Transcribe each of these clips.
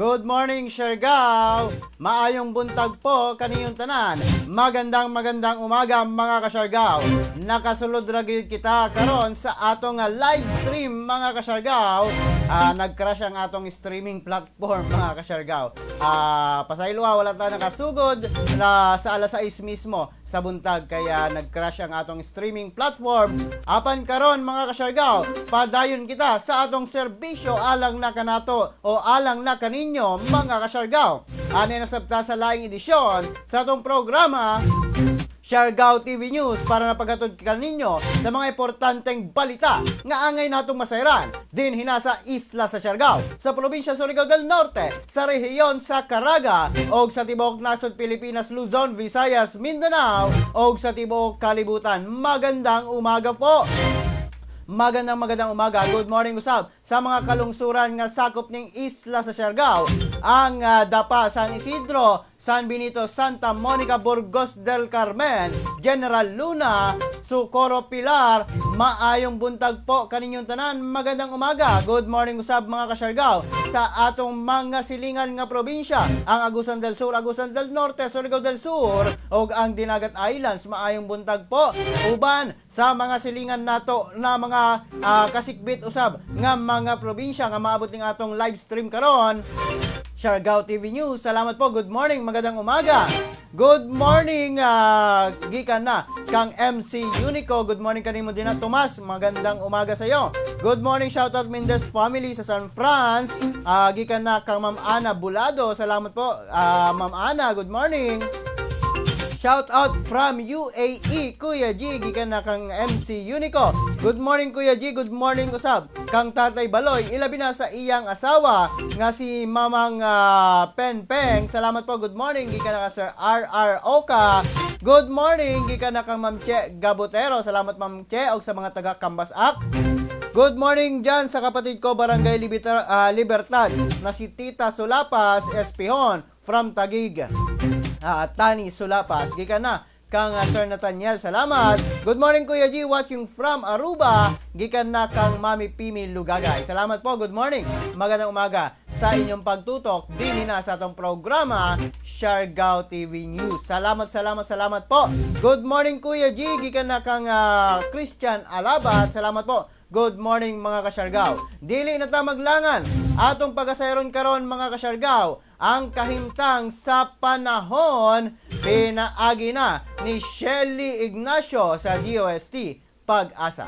Good morning, Siargao! Maayong buntag po kaniyong tanan. Magandang umaga mga ka-Siargao. Nakasulod ra gyud kita karon sa atong live stream mga ka-Siargao. Nag-crash ang atong streaming platform mga ka-Siargao. Pasaylo wala ta nakasugod na sa alas 6 mismo sa buntag kaya nag-crash ang atong streaming platform. Apan karon mga ka-Siargao, padayon kita sa atong serbisyo alang na kanato o alang na kaninyo mga ka-Siargao. Ani na sabta sa laing edisyon sa atong programa Siargao TV News para napagatod kaninyo sa mga importanteng balita nga angay natong masayran din hinasa isla sa Siargao, sa probinsya Surigao del Norte, sa rehiyon sa Caraga og sa tibuok nasod Pilipinas, Luzon, Visayas, Mindanao og sa tibuok kalibutan. Magandang umaga po. Magandang umaga. Good morning usab sa mga kalungsuran nga sakop ning isla sa Siargao. Ang Dapa, San Isidro, San Benito, Santa Monica, Burgos del Carmen, General Luna, Socorro, Pilar. Maayong buntag po kaninyong tanan. Magandang umaga. Good morning usab mga ka-Siargao sa atong mga silingan nga probinsya, ang Agusan del Sur, Agusan del Norte, Surigao del Sur ug ang Dinagat Islands. Maayong buntag po uban sa mga silingan nato na mga kasikbit usab nga mga probinsya nga maabot ning atong live stream karon. Siargao TV News. Salamat po. Good morning. Magandang umaga. Good morning. Gikan na kang MC Unico. Good morning kanimo din na Tomas. Magandang umaga sa iyo. Good morning. Shoutout Mendez family sa San Franz. Gikan na kang Ma'am Ana Bulado. Salamat po. Ma'am Ana, good morning. Shout out from UAE, Kuya G, gikan na kang MC Unico. Good morning Kuya G, good morning usab kang Tatay Baloy, ilabi na sa iyang asawa nga si Mamang Penpeng. Salamat po, good morning gikan na ka Sir RR Oka. Good morning gikan na kang Ma'am Che Gabotero. Salamat Ma'am Che og sa mga taga Cambasak. Good morning dyan sa kapatid ko Barangay Libertad na si Tita Sulapas Espihon from Taguig. Tani Sulapas, gikan na kang Sir Nathaniel. Salamat. Good morning Kuya G, watching from Aruba. Gikan na kang Mami Pimi Lugagay. Salamat po, good morning. Magandang umaga sa inyong pagtutok din na sa atong programa Siargao TV News. Salamat po. Good morning Kuya G, gikan na kang Christian Alabat. Salamat po. Good morning mga ka-Siargao. Dili na ta maglangan atong pagasayron karon mga ka-Siargao. Ang kahimtang sa panahon pinaagi na ni Shelly Ignacio sa DOST Pag-asa.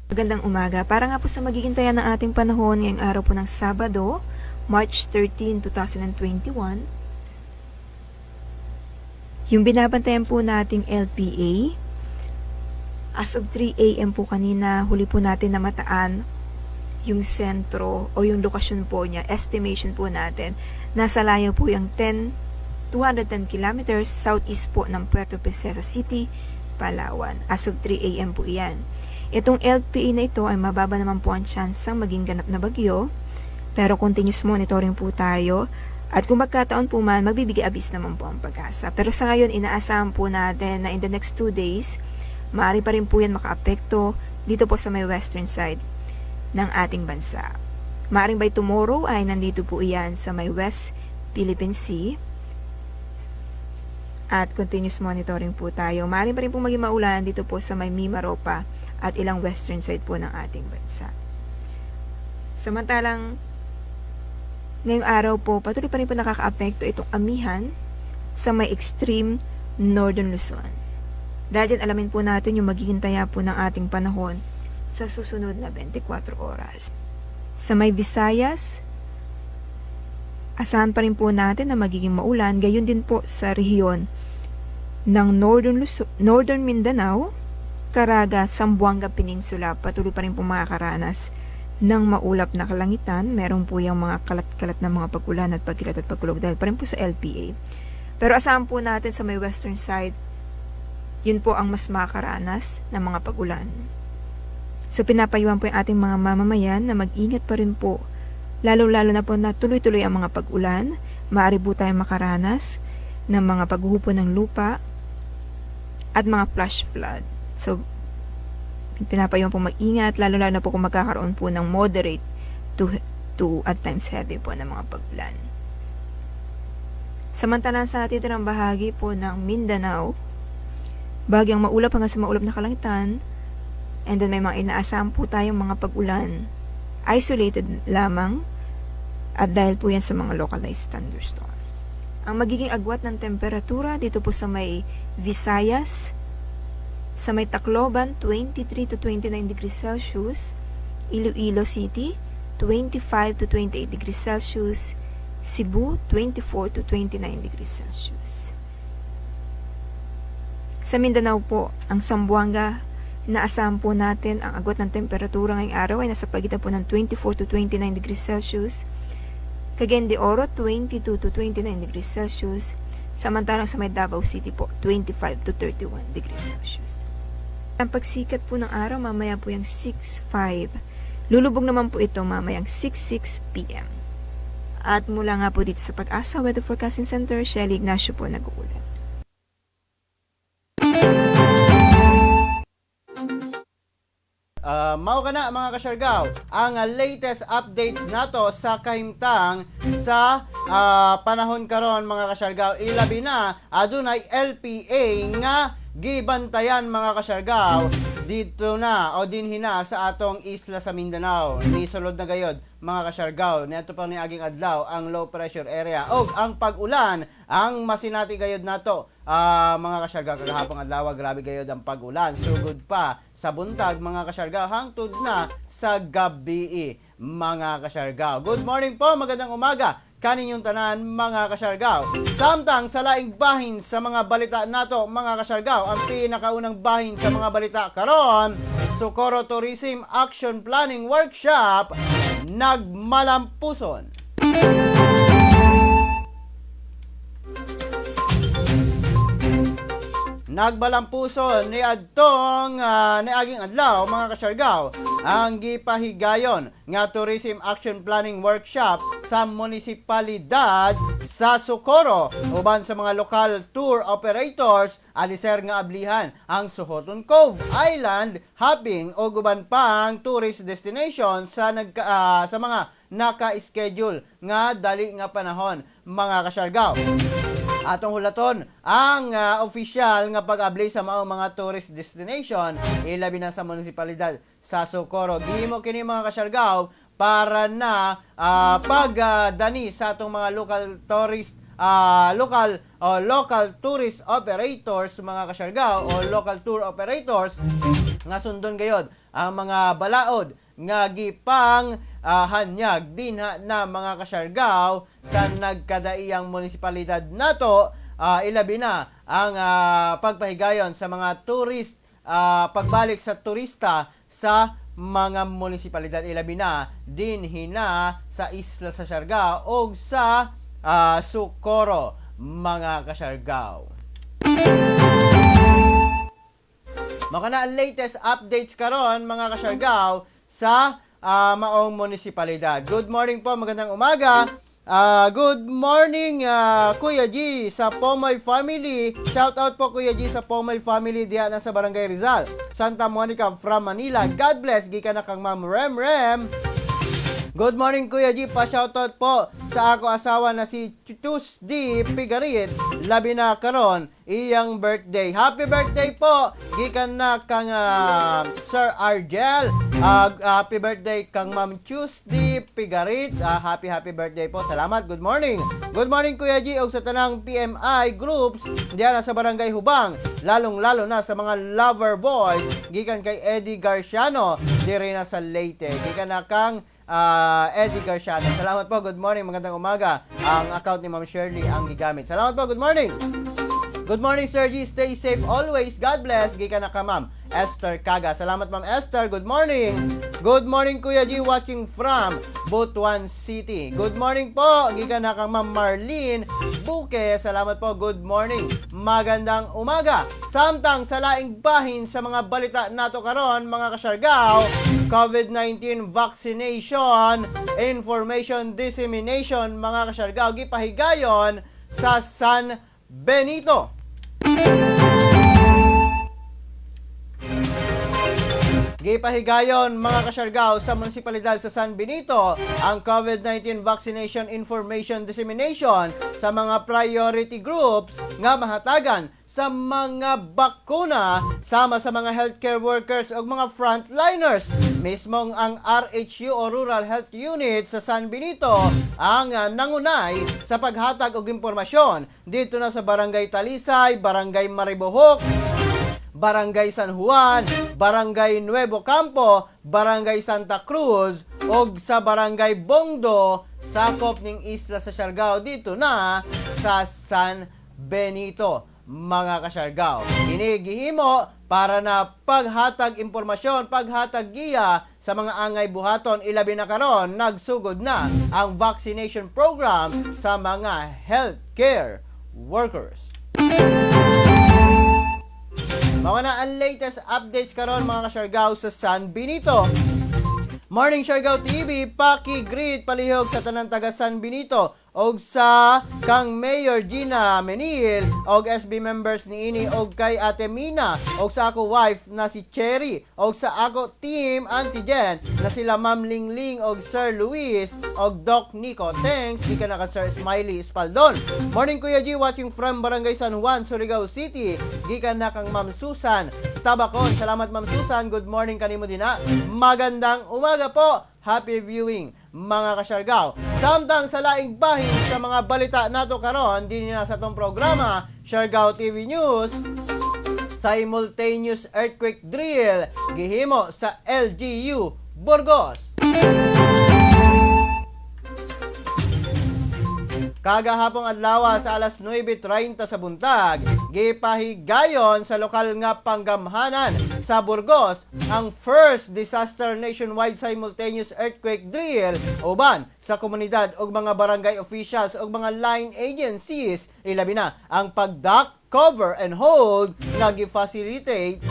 Magandang umaga. Para nga po sa magiging taya ng ating panahon ngayong araw po ng Sabado, March 13, 2021. Yung binabantayan po nating LPA, as of 3 a.m. po kanina, huli po natin na mataan yung sentro o yung lokasyon po niya, estimation po natin. Nasa layo po yung 210 kilometers southeast po ng Puerto Princesa City, Palawan. As of 3 a.m. po iyan. Itong LPA na ito ay mababa naman po ang tsansang maging ganap na bagyo, pero continuous monitoring po tayo. At kung magkataon po man, magbibigay abis naman po ang Pag-asa. Pero sa ngayon, inaasahan po natin na in the next 2 days, maaari pa rin po yan makaapekto dito po sa may western side ng ating bansa. Maaring by tomorrow ay nandito po iyan sa may West Philippine Sea. At continuous monitoring po tayo. Maaring pa rin po maging maulan dito po sa may Mimaropa at ilang western side po ng ating bansa. Samantalang ngayong araw po, patuloy pa rin po nakakaapekto itong amihan sa may extreme northern Luzon. Dahil dyan, alamin po natin yung magiging taya po ng ating panahon sa susunod na 24 oras. Sa may Visayas, asahan pa rin po natin na magiging maulan, gayon din po sa rehiyon ng Northern Mindanao, Caraga, Zamboanga Peninsula. Patuloy pa rin po makakaranas ng maulap na kalangitan. Meron po yung mga kalat-kalat na mga pagulan at pagkilat at pagkulog dahil pa rin po sa LPA. Pero asahan po natin sa may western side, yun po ang mas makakaranas ng mga pagulan. So pinapayuhan po yung ating mga mamamayan na mag-ingat pa rin po, lalo-lalo na po na tuloy-tuloy ang mga pag-ulan. Maaari po tayong makaranas ng mga paghuhupo ng lupa at mga flash flood. So pinapayuhan po mag-ingat, lalo-lalo na po kung magkakaroon po ng moderate to at times heavy po ng mga pag-ulan. Samantalang sa natitirang bahagi po ng Mindanao, bagyang maulap hanggang sa maulap na kalangitan, and then may mga inaasahan po tayong mga pag-ulan, isolated lamang, at dahil po yan sa mga localized thunderstorm. Ang magiging agwat ng temperatura dito po sa may Visayas, sa may Tacloban, 23 to 29 degrees Celsius, Iloilo City, 25 to 28 degrees Celsius, Cebu, 24 to 29 degrees Celsius. Sa Mindanao po, ang Zamboanga, inaasahan po natin ang agwat ng temperatura ngayong araw ay nasa pagitan po ng 24 to 29 degrees Celsius, Cagayan de Oro, 22 to 29 degrees Celsius, samantalang sa may Davao City po, 25 to 31 degrees Celsius. Ang pagsikat po ng araw, mamaya po yung 6:05. Lulubog naman po ito mamayang 6:06 p.m. At mula nga po dito sa Pag-asa Weather Forecasting Center, Shelly Ignacio po nag-uulat. Mao ka na mga kasyargaw, ang latest updates nato sa kahimtang sa panahon karon mga kasyargaw, ilabi na adunay LPA nga gibantayan mga kasyargaw dito na o dinhi na sa atong isla sa Mindanao. Nisulod na gayod mga kasyargaw, niadto pa ni aging adlaw ang low pressure area og ang pag-ulan ang masinati gayod nato. Mga kasyargaw, kagahapon adlaw grabe gayod ang pag-ulan, sugod pa sa buntag mga kasyargaw hangtod na sa gabi mga kasyargaw. Good morning po, magandang umaga kaninyong tanan mga kasyargaw. Samtang sa laing bahin sa mga balita nato mga kasyargaw, ang pinakaunang bahin sa mga balita karon, Socorro Tourism Action Planning Workshop nagmalampuson. Nagbalampuson ni adtong niaging adlaw mga kasyargaw ang gipahigayon nga Tourism Action Planning Workshop sa munisipalidad sa Socorro uban sa mga lokal tour operators aliser nga ablihan ang Suhoton Cove Island hopping o guban pang tourist destination sa sa mga naka-schedule nga dali nga panahon mga kasyargaw. Atong hulaton ang official nga pag-abli sa mga tourist destination ilabi na sa munisipalidad sa Socorro. Gihimo kini mga kasyargaw para na pagdani sa atong mga local tourist operators mga kasyargaw o local tour operators nga sundon gayod ang mga balaod nga gipang hanyag dinha na mga kasyargaw sa nagkadaiyang munisipalidad nato. Ilabi na ang pagpahigayon sa mga tourist, pagbalik sa turista sa mga munisipalidad. Ilabi na dinhi na sa isla sa Siargao o sa Socorro mga kasyargaw. Maka na ang latest updates karon mga kasyargaw sa maong munisipalidad. Good morning po, magandang umaga. Good morning Kuya G sa Pomoy Family. Shout out po Kuya G sa Pomoy Family diyan na sa Barangay Rizal, Santa Monica from Manila. God bless gikan na kang Ma'am Rem. Good morning Kuya G, pa-shoutout po sa ako asawa na si Tuesday Pigarit, labi na karon iyang birthday. Happy birthday po gikan na kang Sir Argel. Happy birthday kang Ma'am Tuesday Pigarit. Happy birthday po. Salamat. Good morning. Good morning Kuya G og sa tanang PMI groups diyan sa Barangay Hubang, lalong-lalo na sa mga lover boys gikan kay Eddie Garciano dire na sa Leyte. Gikan na kang Eddie Garciano. Salamat po. Good morning. Magandang umaga. Ang account ni Ma'am Shirley ang gigamit. Salamat po. Good morning. Good morning, Sir G. Stay safe always. God bless. Gikan na ka, Ma'am Esther Kaga. Salamat, Ma'am Esther. Good morning. Good morning, Kuya G. Watching from Butuan City. Good morning po. Gikan na ka, Ma'am Marlene Buke. Salamat po. Good morning. Magandang umaga. Samtang sa laing bahin sa mga balita nato karon mga kasyargaw, COVID-19 vaccination, information dissemination mga kasyargaw gipahigayon sa San Benito. Gipahigayon mga kasyargaw sa munisipalidad sa San Benito ang COVID-19 vaccination information dissemination sa mga priority groups nga mahatagan sa mga bakuna sama sa mga healthcare workers o mga frontliners. Mismong ang RHU o Rural Health Unit sa San Benito ang nangunay sa paghatag og impormasyon dito na sa Barangay Talisay, Barangay Maribohok, Barangay San Juan, Barangay Nuevo Campo, Barangay Santa Cruz, o sa Barangay Bongdo, sakop ning isla sa Siargao dito na sa San Benito. Mga kasyargao, inigihimo para na paghatag impormasyon, paghatag giya sa mga angay buhaton, ilabi na karon nagsugod na ang vaccination program sa mga healthcare workers. Mga na ang latest updates karon mga kasyargao sa San Benito. Morning Siargao TV, paki-greet palihog sa tanang taga San Benito og sa kang Mayor Gina Menil og SB members niini og kay Ate Mina og sa ako wife na si Cherry og sa ako team Antigen na sila Ma'am Lingling og Sir Luis og Doc Nico. Thanks di ka naka Sir Smiley Espaldon. Morning Kuya G, watching from Barangay San Juan, Surigao City. Gikan na kang Ma'am Susan Tabacon. Salamat Ma'am Susan. Good morning kanimo din na. Magandang umaga po. Happy viewing mga kasyargao. Samtang sa laing bahin sa mga balita nato karon din na sa tong programa Siargao TV News, simultaneous earthquake drill gihimo sa LGU Burgos. Kagahapong adlaw sa alas 9:30 sa buntag, gipahigayon sa lokal nga panggamhanan sa Burgos ang first disaster nationwide simultaneous earthquake drill uban sa komunidad ug mga barangay officials ug mga line agencies, ilabi na ang pagduck, cover and hold nga gi-facilitate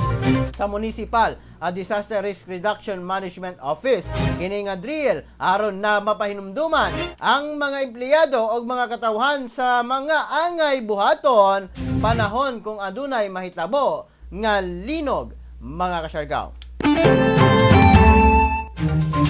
sa municipal Disaster Risk Reduction Management Office. Kini nga drill aron na mapahinumduman ang mga empleyado o mga katawhan sa mga angay buhaton panahon kung adunay mahitabo nga linog mga kasyargao.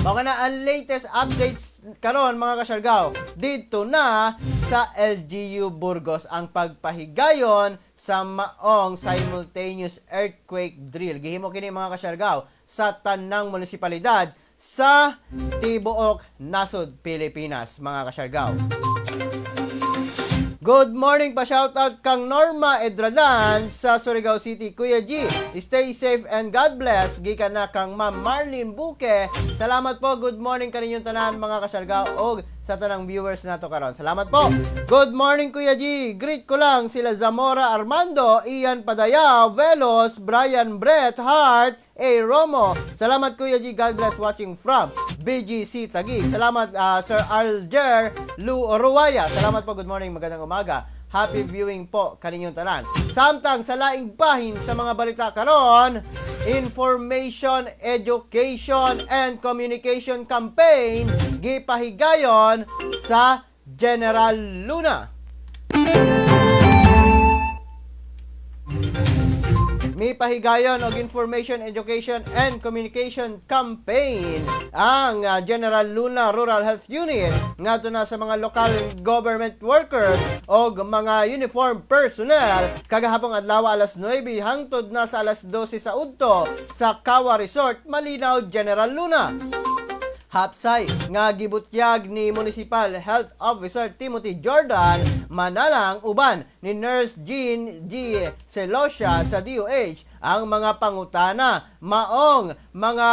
Mga na ang latest updates karon mga kasyargao dito na sa LGU Burgos ang pagpahigayon sa maong simultaneous earthquake drill. Gihimo kini mga kasyargao sa tanang munisipalidad sa tibuok nasod Pilipinas mga kasyargao. Good morning pa shoutout kang Norma Edradan sa Surigao City. Kuya G, stay safe and God bless. Gikan na kang Ma'am Marlene Buke. Salamat po. Good morning kaninyong tanan mga kasyargao og sa tanang viewers nato karon. Salamat po. Good morning Kuya G. Greet ko lang sila Zamora Armando, Ian Padaya, Velos, Brian Brett Hart, A. Romo. Salamat Kuya G. God bless watching from BGC Taguig. Salamat Sir Alger Lu Ruwaya. Salamat po. Good morning. Magandang umaga. Happy viewing po kaninyong tanan. Samtang sa laing bahin sa mga balita karon, Information, Education, and Communication Campaign gipahigayon sa General Luna. May pahigayon og Information, Education, and Communication Campaign ang General Luna Rural Health Unit ngadto na sa mga local government workers og mga uniform personnel kagahapong adlaw alas 9 hangtod na sa alas 12 sa udto sa Kawa Resort, Malinaw, General Luna. Hapsay nga gibutyag ni Municipal Health Officer Timothy Jordan manalang uban ni Nurse Jean G. Celossia sa DOH ang mga pangutana maong mga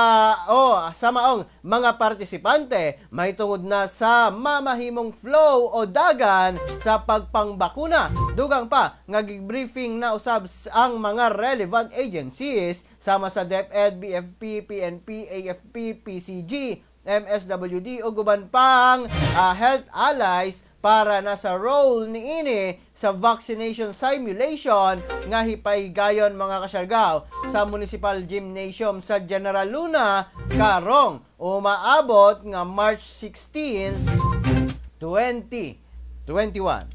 maong mga partisipante mahitungod na sa mamahimong flow o dagan sa pagpangbakuna. Dugang pa nga gibriefing na usab ang mga relevant agencies sama sa DepEd, BFP, PNP, AFP, PCG, MSWD o guban pang health allies para nasa role niini sa vaccination simulation nga hipahigayon mga kasyargao sa Municipal Gymnasium sa General Luna karong umaabot nga March 16, 2021.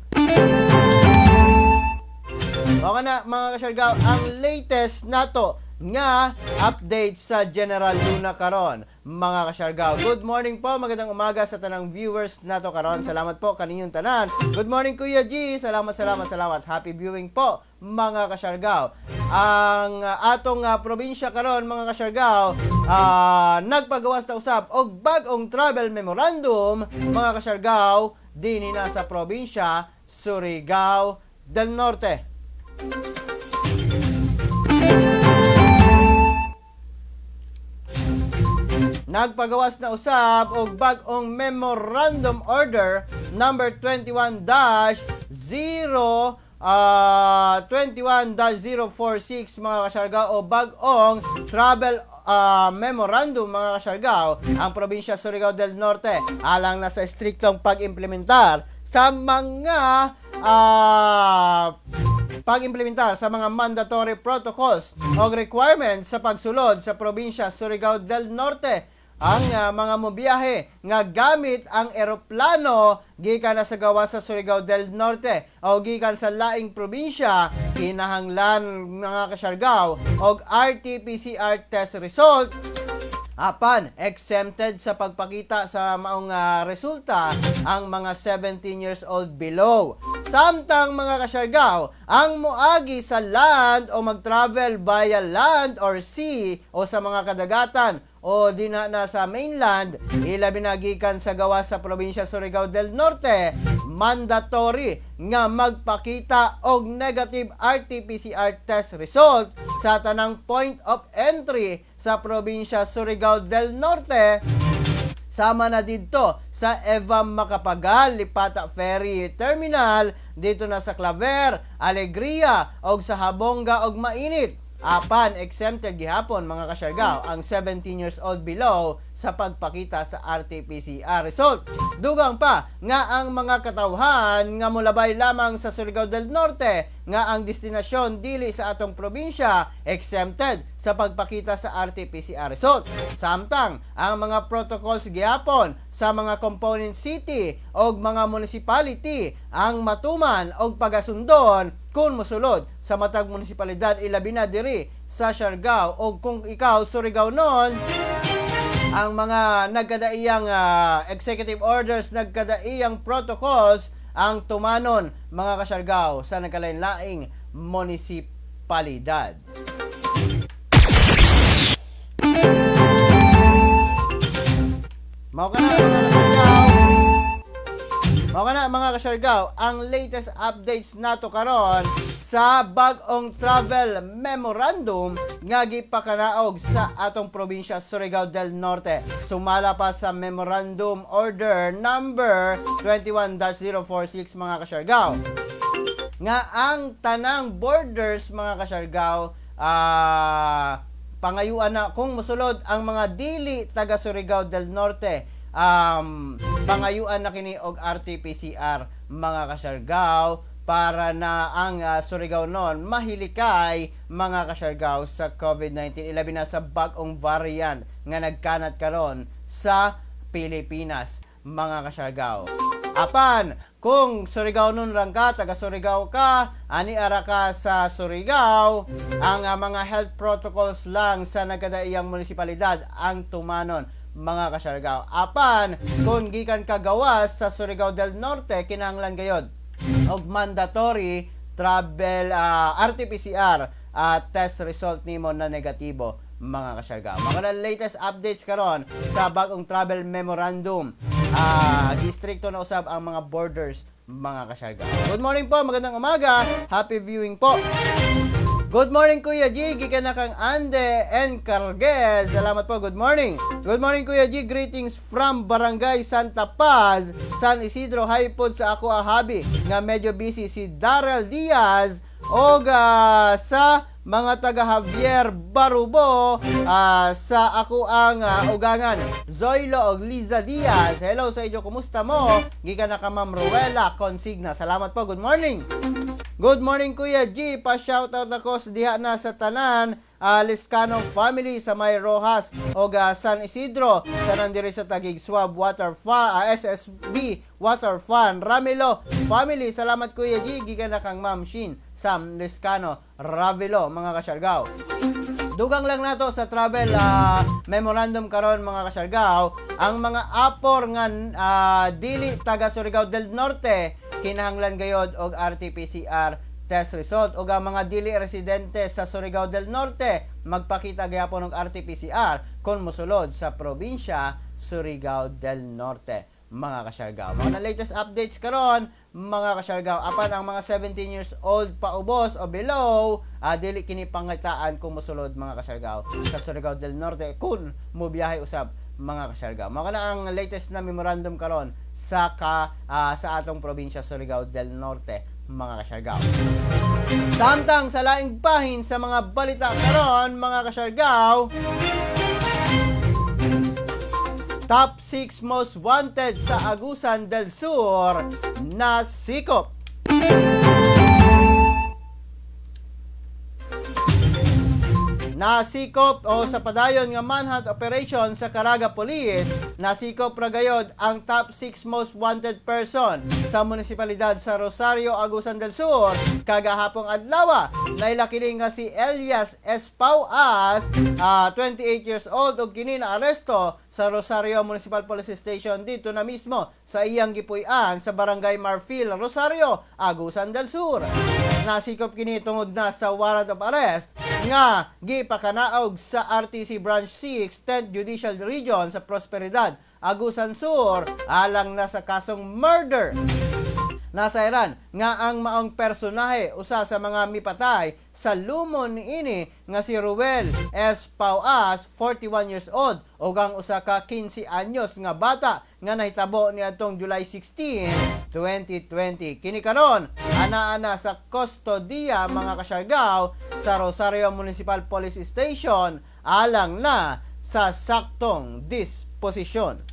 Mga kasyargao, ang latest nato nga update sa General Luna karon, mga kasyargaw. Good morning po, magandang umaga sa tanang viewers nato karon. Salamat po kaninyong tanan. Good morning Kuya G. Salamat. Happy viewing po, mga kasyargaw. Ang atong probinsya karon, mga kasyargaw, nagpagawas na usab og bag-ong travel memorandum, mga kasyargaw, dinhi na sa probinsya Surigao del Norte. Nagpagawas na usab og bag-ong memorandum order number 21-046, mga kasyargaw, o bag-ong travel memorandum, mga kasyargaw, ang probinsya Surigao del Norte alang na sa striktong pag-implementar sa mga mandatory protocols o requirements sa pagsulod sa probinsya Surigao del Norte. Ang mga mobiyahe nga gamit ang eroplano gikan na sa gawas sa Surigao del Norte o gikan sa laing probinsya, kinahanglan, mga kasyargaw, og RT-PCR test result apan exempted sa pagpakita sa maong resulta ang mga 17 years old below. Samtang, mga kasyargaw, ang moagi sa land o mag-travel via land or sea o sa mga kadagatan o di na sa mainland, ilabi na gikan sa gawas sa probinsya Surigao del Norte, mandatory nga magpakita og negative RT-PCR test result sa tanang point of entry sa probinsya Surigao del Norte, sama na dito sa Eva Macapagal Lipata Ferry Terminal, dito na sa Claver, Alegria og sa Habonga og Mainit. Apan exempted gihapon, mga kasyargaw, ang 17 years old below sa pagpakita sa RT-PCR result. Dugang pa nga ang mga katawhan nga mulabay lamang sa Surigao del Norte nga ang destinasyon dili sa atong probinsya exempted sa pagpakita sa RT-PCR result. Samtang ang mga protocols gihapon sa mga component city o mga municipality ang matuman og pagasundon kung musulod sa matag munisipalidad, ilabi na diri sa Siargao. O kung ikaw Surigao non, ang mga nagkadaiyang executive orders, nagkadaiyang protocols ang tumanon, mga kasyargao, sa nagkalain-laing munisipalidad. Mao kana mga kasyargao, ang latest updates nato karon sa bag-ong travel memorandum nga gipakanaog sa atong probinsya Surigao del Norte. Sumala pa sa memorandum order number 21-046, mga kasyargao, nga ang tanang borders, mga kasyargao, pangayuan na kung musulod ang mga dili taga Surigao del Norte, pangayuan na kini og RT-PCR, mga kasyargao, para na ang Surigao non mahilikay, mga kasyargao, sa COVID-19, ilabi na sa bag-ong variant nga nagkanat karon sa Pilipinas, mga kasyargao. Apan kung Surigao nun rang ka, taga Surigao ka, ani ara ka sa Surigao, ang mga health protocols lang sa nagkadaiyang munisipalidad ang tumanon, mga kasyargao. Apan kung gikan kagawas sa Surigao del Norte, kinahanglan gayod og mandatory travel RT-PCR test result nimo na negatibo, mga kasyargao. Mga latest updates karon sa bagong travel memorandum, distrikto na usab ang mga borders, mga kasyargao. Good morning po, magandang umaga, happy viewing po. Good morning Kuya G, gikan na kang Ande and Carguez. Salamat po, good morning. Good morning Kuya G, greetings from Barangay Santa Paz, San Isidro. Hi po sa ako habi nga medyo busy si Darrell Diaz o sa mga taga Javier Barubo, sa ako ang ugangan Zoilo og Liza Diaz. Hello sa inyo, kumusta mo? Gikan na ka Ma'am Ruela Consigna. Salamat po, good morning. Good morning Kuya G, pa-shoutout ako sa diha na sa tanan Liscano family sa May Rojas o San Isidro, tanan diri sa Tagig Swab Water SSB Water Fun. Ramilo family, salamat Kuya G, gikan na kang Ma'am Shin Sam Liscano Ravilo, mga kasyargao. Dugang lang nato sa travel memorandum karon mga kasyargaw, ang mga apor nga dili taga Surigao del Norte kinahanglan gayod og RT-PCR test result, ug ang mga dili residente sa Surigao del Norte magpakita gyapon og RT-PCR kung mosulod sa probinsya Surigao del Norte mga kasyargaw. Mga latest updates karon mga kasyargaw, apan ang mga 17 years old paubos o below dili kini pangitaan kung mosulod mga kasyargaw sa Surigao del Norte kung mobiyahe usab mga kasyargaw. Mao kana ang latest na memorandum karon sa atong probinsya Surigao del Norte mga kasyargaw. Samtang sa laing bahin sa mga balita karon mga kasyargaw, Top 6 most wanted sa Agusan del Sur na sikop. Nasikop o sa padayon nga manhunt operation sa Caraga Police, nasikop ra gayod ang top 6 most wanted person sa munisipalidad sa Rosario, Agusan del Sur kagahapong adlaw. Naila kini nga si Elias Espauas, 28 years old, ug kini na aresto sa Rosario Municipal Police Station dito na mismo sa iyang gipuy-an sa Barangay Marfil, Rosario, Agusan del Sur. Nasikop kini tungod na sa warrant of arrest nga gipakanaog sa RTC Branch 6 10th Judicial Region sa Prosperidad, Agusan Sur alang na sa kasong murder. Nasairan nga ang maong personahe usa sa mga mipatay sa lumon niini nga si Ruel S. Pauas, 41 years old, ug ang usa ka 15 anyos nga bata nga nahitabo niadtong July 16, 2020. Kini karon ana sa kustodiya mga kasyargaw sa Rosario Municipal Police Station alang na sa saktong disposisyon.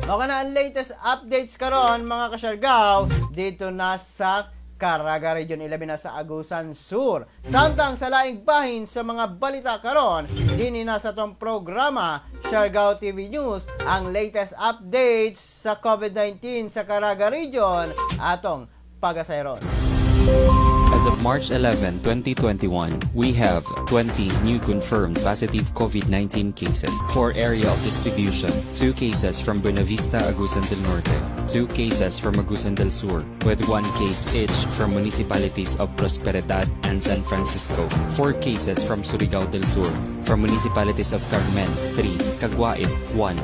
Okay na ang latest updates karon mga kasyargaw dito na sa Caraga Region 11 na sa Agusan Sur. Samtang sa laing bahin sa mga balita karon dinhi na sa tong programa Siargao TV News ang latest updates sa COVID-19 sa Caraga Region atong pagasayron. As of March 11, 2021, we have 20 new confirmed positive COVID-19 cases. 4 area of distribution, 2 cases from Buenavista, Agusan del Norte, 2 cases from Agusan del Sur, with 1 case each from municipalities of Prosperidad and San Francisco, 4 cases from Surigao del Sur, from municipalities of Carmen, 3, Caguait, 1,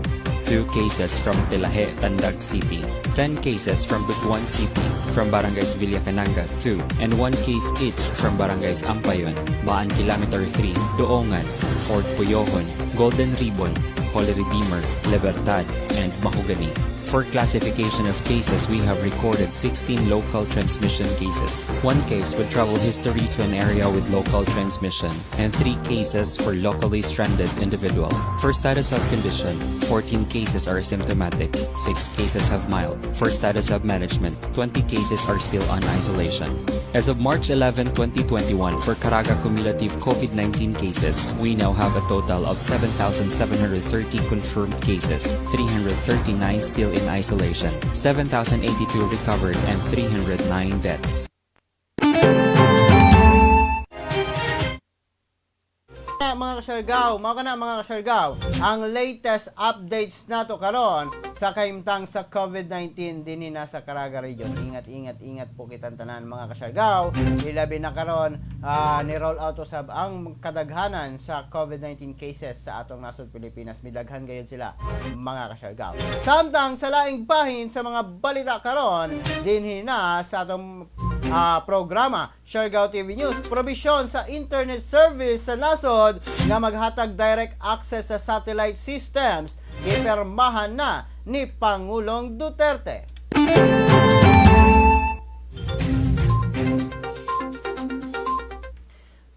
2 cases from Tilahe, Tandag City, 10 cases from Butuan City, from Barangays Villacananga 2, and 1 case each from Barangays Ampayon, Maan Kilometer 3, Doongan, Fort Puyohon, Golden Ribbon, Holy Redeemer, Libertad, and Mahogany. For classification of cases, we have recorded 16 local transmission cases, 1 case with travel history to an area with local transmission, and 3 cases for locally stranded individual. For status of condition, 14 cases are symptomatic, 6 cases have mild. For status of management, 20 cases are still on isolation. As of March 11, 2021, for Caraga cumulative COVID-19 cases, we now have a total of 7,730 confirmed cases, 339 still in isolation, 7,082 recovered, and 309 deaths. Mga kasyargaw, mga kasyargaw, ang latest updates nato karon sa kahimtang sa COVID-19 dinhi na sa Caraga Region. Ingat po kitang tanan mga kasyargaw. Ilabi na karon ni roll out usab ang kadaghanan sa COVID-19 cases sa atong nasod Pilipinas. Midaghan gayud sila mga kasyargaw. Samtang sa laing bahin sa mga balita karon dinhi na sa atong programa Siargao TV News, probisyon sa internet service sa nasod nga maghatag direct access sa satellite systems gipirmahan na ni Pangulong Duterte.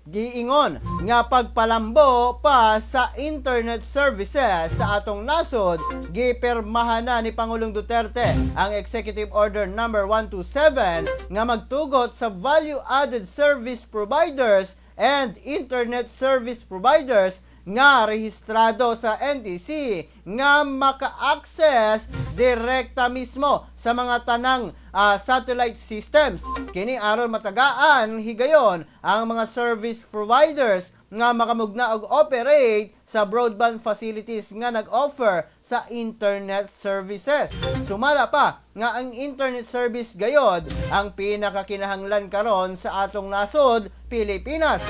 Giingon nga pagpalambo pa sa internet services sa atong nasod, gipirmahan na ni Pangulong Duterte ang Executive Order number 127 nga magtugot sa value-added service providers and internet service providers nga rehistrado sa NTC nga maka-access direkta mismo sa mga tanang satellite systems. Kini aron matagaan higayon ang mga service providers nga makamugna og operate sa broadband facilities nga nag-offer sa internet services. Sumala pa nga ang internet service gayod ang pinakakinahanglan karon sa atong nasod, Pilipinas.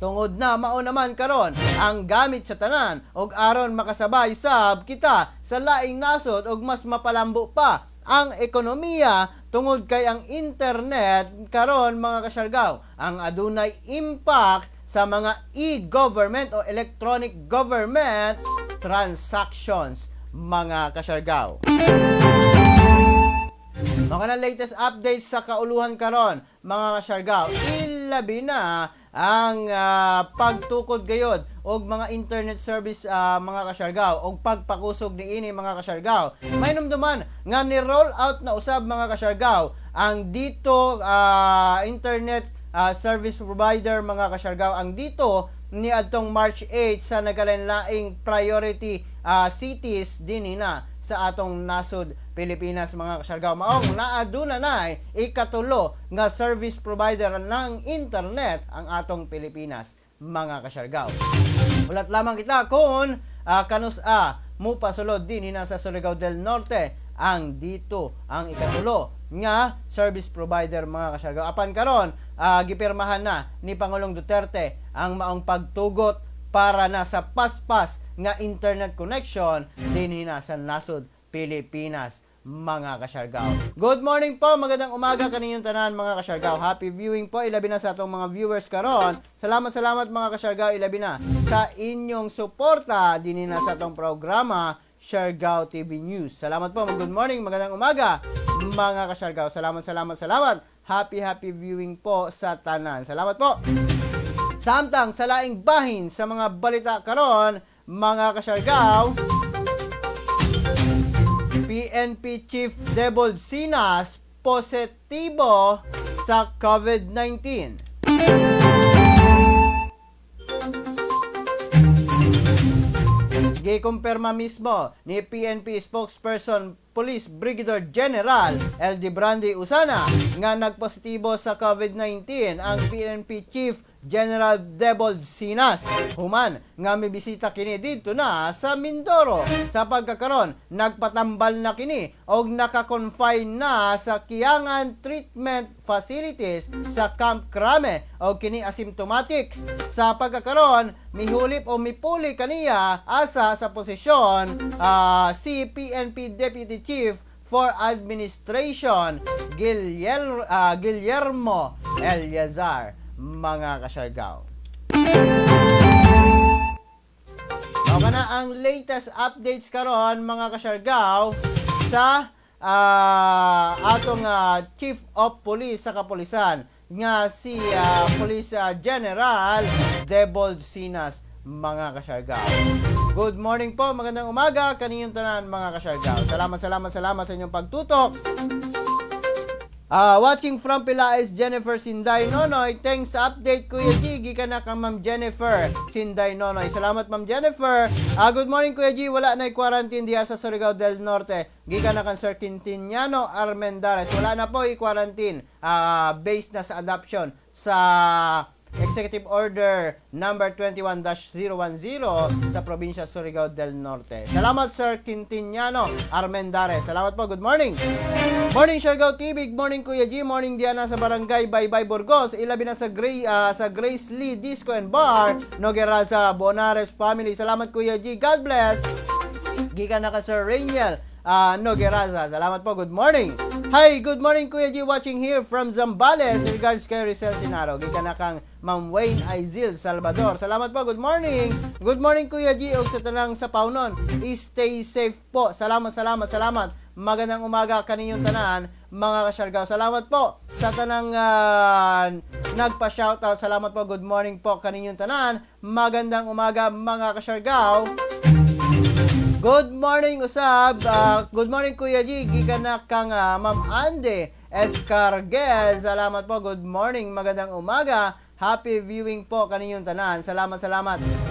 Tungod na mao naman karon ang gamit sa tanan og aron makasabay sab kita sa laing nasod og mas mapalambo pa ang ekonomiya tungod kay ang internet karon mga kasyargaw ang adunay impact sa mga e-government o electronic government transactions mga kasyargaw. Mga na latest updates sa kauluhan karon mga kasyargaw, ilabi na ang pagtukod gayod og mga internet service mga kasyargaw og pagpakusog niini mga kasyargaw. May numduman nga ni roll out na usab mga kasyargaw ang dito internet service provider mga kasyargaw ang dito ni adtong March 8 sa nagalanlaing priority cities dinina sa atong nasod Pilipinas mga kasyargaw. Maong naaduna na ikatulo nga service provider ng internet ang atong Pilipinas mga kasyargaw. Ulat lamang kita kung kanus-a mo pasulod din hina sa Surigao del Norte ang dito ang ikatulo nga service provider mga kasyargaw. Apan karon gipirmahan na ni Pangulong Duterte ang maong pagtugot para na sa paspas nga internet connection din hina sa nasod Pilipinas mga kasyargaw. Good morning po, magandang umaga kaninyong tanan mga kasyargaw. Happy viewing po, ilabi na sa atong mga viewers karon. Salamat mga kasyargaw, ilabi na sa inyong suporta din na sa atong programa Siargao TV News. Salamat po, good morning, magandang umaga mga kasyargaw. Salamat. Happy viewing po sa tanan. Salamat po. Samtang sa laing bahin sa mga balita karon mga kasyargaw, PNP Chief Debold Sinas positibo sa COVID-19. Gikumpirma mismo ni PNP spokesperson Police Brigadier General LD Brandy Usana nga nagpositibo sa COVID-19 ang PNP Chief General Debold Sinas. Human nga may bisita kini dito na sa Mindoro. Sa pagkakaron, nagpatambal na kini og naka-confine na sa Kiangan Treatment Facilities sa Camp Crame og kini asymptomatic. Sa pagkakaron, mihulip o mipuli kaniya asa sa posisyon si PNP Deputy Chief for Administration Guillermo Eliazar mga kasyargaw. Okay na ang latest updates karon mga kasyargaw sa atong Chief of Police sa kapulisan nga si Police General Debold Sinas mga kasyargaw. Good morning po, magandang umaga kaninyong tanan mga kasyargaw. Salamat sa inyong pagtutok. Watching from Pilaes, Jennifer Sinday Nonoy. Thanks sa update Kuya G. Gikan na ka Ma'am Jennifer Sinday Nonoy. Salamat Ma'am Jennifer. Good morning Kuya G. Wala na quarantine diha sa Surigao del Norte. Gikan na kan Sir Quintiniano Armendares. Wala na po i-quarantine. Based na sa adoption sa Executive Order number 21-010 sa probinsya Surigao del Norte. Salamat Sir Quintiniano Armendares. Salamat po. Good morning. Morning Siargao TV. Good morning Kuya G. Morning Diana sa Barangay Baybay Burgos. Ilabi na sa Grace Lee Disco and Bar. Nogueraza Bonares Family. Salamat Kuya G. God bless. Gikan na ka Sir Rainiel Nogueraza. Salamat po. Good morning. Hi, good morning Kuya G. Watching here from Zambales. Regards kay Rizal Sinaro. Gikan na kang Ma'am Wayne Aizil Salvador. Salamat po. Good morning. Good morning Kuya G. O sa tanang sa paunon. Stay safe po. Salamat. Magandang umaga kaninyong tanan mga kasyargaw. Salamat po sa tanang nagpa-shoutout. Salamat po. Good morning po kaninyong tanan. Magandang umaga mga kasyargaw. Good morning usab. Good morning Kuya G. Gikan na kang Ma'am Ande Escarguez. Salamat po. Good morning. Magandang umaga. Happy viewing po kaninyong tanan. Salamat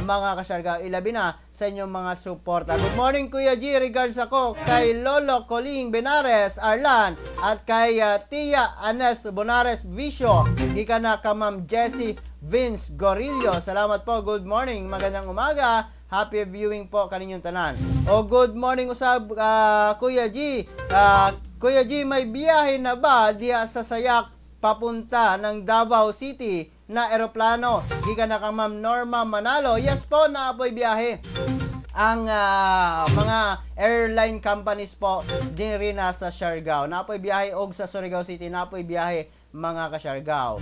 mga kasyargaw. Ilabi na sa inyong mga suporta. Good morning Kuya G. Regards ako kay Lolo Coling Benares Arlan at kay Tia Anes Bonares Vicio. Di ka na ka Ma'am Jessie Vince Gorillo. Salamat po. Good morning. Magandang umaga. Happy viewing po kaninyong tanan. O good morning usab Kuya G. Kuya G, may biyahe na ba diya sa Sayak papunta ng Davao City na eroplano? Gikan na ka Ma'am Norma Manalo. Yes po, naapoy biyahe. Ang mga airline companies po din rin nasa Siargao. Naapoy biyahe og sa Surigao City, naapoy biyahe mga ka-Siargao.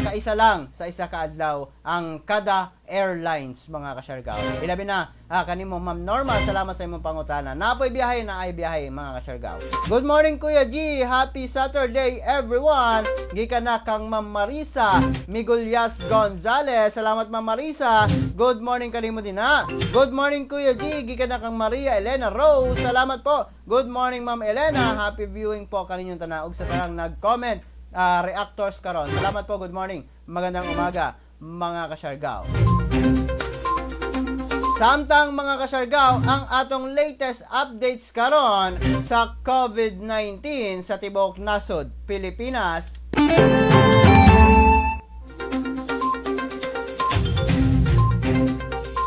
Kaisa lang sa isa ka adlaw ang kada airlines mga ka-Siargao. Ilabi na kanimo Ma'am Norma, salamat sa imong pangutana. Naapoy biyahe na ay biyahe mga ka-Siargao. Good morning Kuya G, happy Saturday everyone. Gikan na kang Ma'am Marisa Migulyas Gonzales. Salamat Ma'am Marisa. Good morning kanimo din ha. Good morning Kuya G, gikan na kang Maria Elena Rose. Salamat po. Good morning Ma'am Elena. Happy viewing po kaninyong tanan ug sa tanang nag-comment reactors karon. Salamat po. Good morning. Magandang umaga mga ka-Siargao. Samtang mga ka-Siargao, ang atong latest updates karon sa COVID-19 sa tibuok nasod Pilipinas.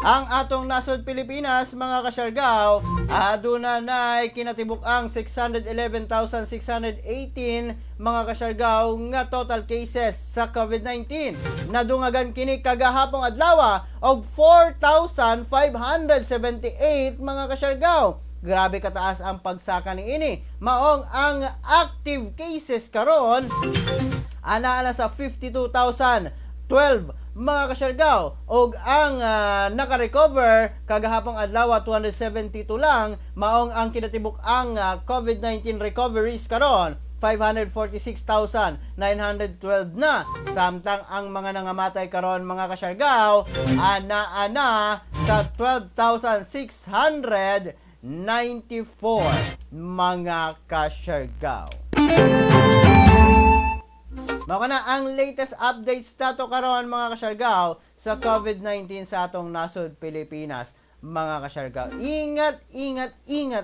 Ang atong nasod Pilipinas mga ka-Siargao, aduna nay kinatibuk ang 611,618 mga ka-Siargao nga total cases sa COVID-19. Nadungagan kini kagahapong adlaw og 4,578 mga ka-Siargao. Grabe kataas ang pagsaka niini. Maong ang active cases karon ana sa 52,012 mga ka-Siargao, og ang naka-recover kagahapong adlaw 272 lang. Maong ang kinatibuk ang COVID-19 recoveries karon 546,912 na. Samtang ang mga nangamatay karon mga ka-Siargao ana sa 12,694 mga ka-Siargao. Mao na ang latest updates nato karon mga ka-Siargao sa COVID-19 sa atong nasod Pilipinas mga ka-Siargao. Ingat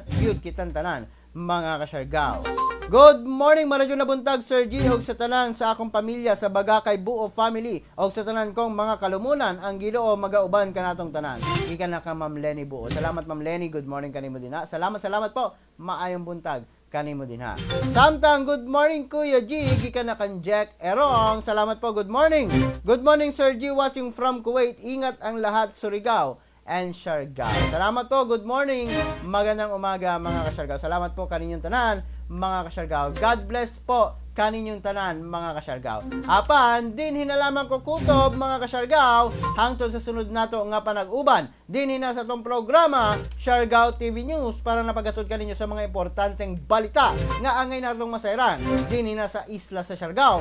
gyud kitang tanan mga ka-Siargao. Good morning maradyo na buntag Sir G og sa tanan sa akong pamilya sa Bagakay Buo family og sa tanan kong mga kalumunan ang Ginoo magauban kanatong tanan. Ika na ka Ma'am Lenny Buo. Salamat Ma'am Lenny, good morning kanimo din ha. Salamat po. Maayong buntag kanimo din ha. Samtang good morning Kuya G, gikan na kan Jack Erong. Salamat po, good morning. Good morning Sir G, watching from Kuwait. Ingat ang lahat Surigao and Siargao. Salamat po, good morning. Magandang umaga mga ka-Siargao. Salamat po kaninyong tanan mga ka-Siargao. God bless po kaninyong tanan mga ka-Siargao. Apan din hinalaman ko kutob mga ka-Siargao hangtod sa sunod nato nga panag-uban. Din hina sa tong programa Siargao TV News para napagasod kaninyo sa mga importanteng balita nga angay natong masayran. Din hina sa isla sa Siargao,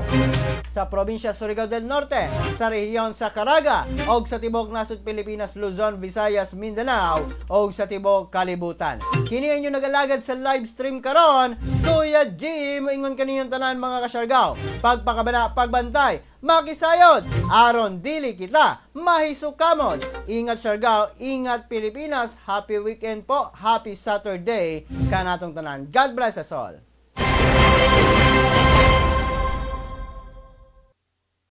sa probinsya Surigao del Norte, sa rehiyon sa Caraga, og sa tibok nasod Pilipinas, Luzon, Visayas, Mindanao, og sa tibok kalibutan. Kini inyo nagalagad sa live stream karon, Kuya G, moingon kaninyong tanan mga ka-Siargao. Pagpakabana, pagbantay, makisayod, aron dili kita mahisukamon. Ingat Siargao, ingat Pilipinas. Happy weekend po, happy Saturday kanatong tanan. God bless us all.